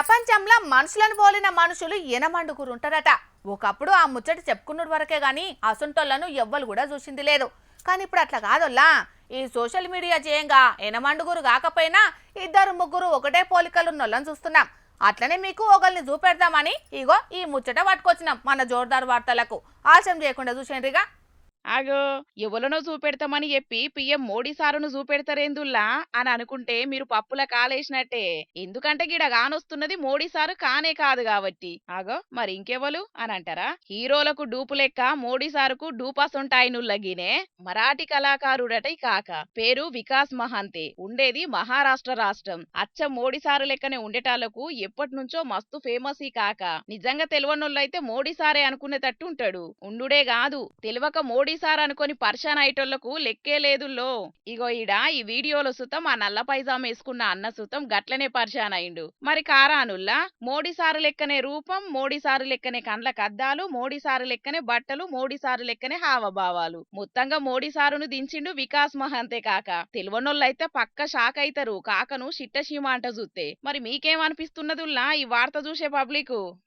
ప్రపంచంలో మనుషులను పోలిన మనుషులు ఎనమండుగురు ఉంటారట. ఒకప్పుడు ఆ ముచ్చట చెప్పుకున్నది వరకే గాని అసొంటోళ్లను ఎవ్వరు కూడా చూసింది లేదు. కానీ ఇప్పుడు అట్లా కాదొల్లా. ఈ సోషల్ మీడియా చేయంగా ఎనమండుగురు కాకపోయినా ఇద్దరు ముగ్గురు ఒకటే పోలికలు ఉన్నోళ్ళని చూస్తున్నాం. అట్లనే మీకు ఒకరిని చూపెడదామని ఇగో ఈ ముచ్చట పట్టుకొచ్చినాం మన జోర్దార్ వార్తలకు. ఆలస్యం చేయకుండా చూసేంద్రిగా. ఆగో ఎవలనో చూపెడతామని చెప్పి పిఎం మోడీ సారును చూపెడతారేందుల్లా అని అనుకుంటే మీరు పప్పుల కాలేసినట్టే. ఎందుకంటే గిడ కానొస్తున్నది మోడీ సారు కానే కాదు కాబట్టి. ఆగో మరి ఇంకెవలు అని అంటారా? హీరోలకు డూపు లెక్క మోడీ సారుకు డూపాసొంటాయినుల్లగినే మరాఠీ కళాకారుడట కాక. పేరు వికాస్ మహాంతే. ఉండేది మహారాష్ట్ర రాష్ట్రం. అచ్చం మోడీ సారు లెక్కనే ఉండేటాళ్లకు ఎప్పటి నుంచో మస్తు ఫేమస్ ఈ కాక. నిజంగా తెలివనోళ్ళైతే మోడీ సారే అనుకునేటట్టు ఉంటాడు. ఉండుడే కాదు తెలివక మోడీ సార్ అనుకొని పర్షాన్ అయ్యేటోళ్లకు లెక్కే లేదుల్లో. ఇగో ఈడ ఈ వీడియోలో సుతం ఆ నల్ల పైజామా వేసుకున్న అన్న సుతం గట్లనే పర్షాన్ అయిండు. మరి కారానుల్లా మోడీ సారు లెక్కనే రూపం, మోడీ సారు లెక్కనే కండ్లకు అద్దాలు, మోడీ సారు లెక్కనే బట్టలు, మోడీ సారు లెక్కనే హావభావాలు. మొత్తంగా మోడీ సారును దించిండు వికాస్ మహాంతే కాక. తెలివనోళ్ళైతే పక్క షాక్ అయితారు కాకను చిట్టసీమ అంట చూస్తే. మరి మీకేమనిపిస్తున్నదుల్లా ఈ వార్త చూసే పబ్లిక్?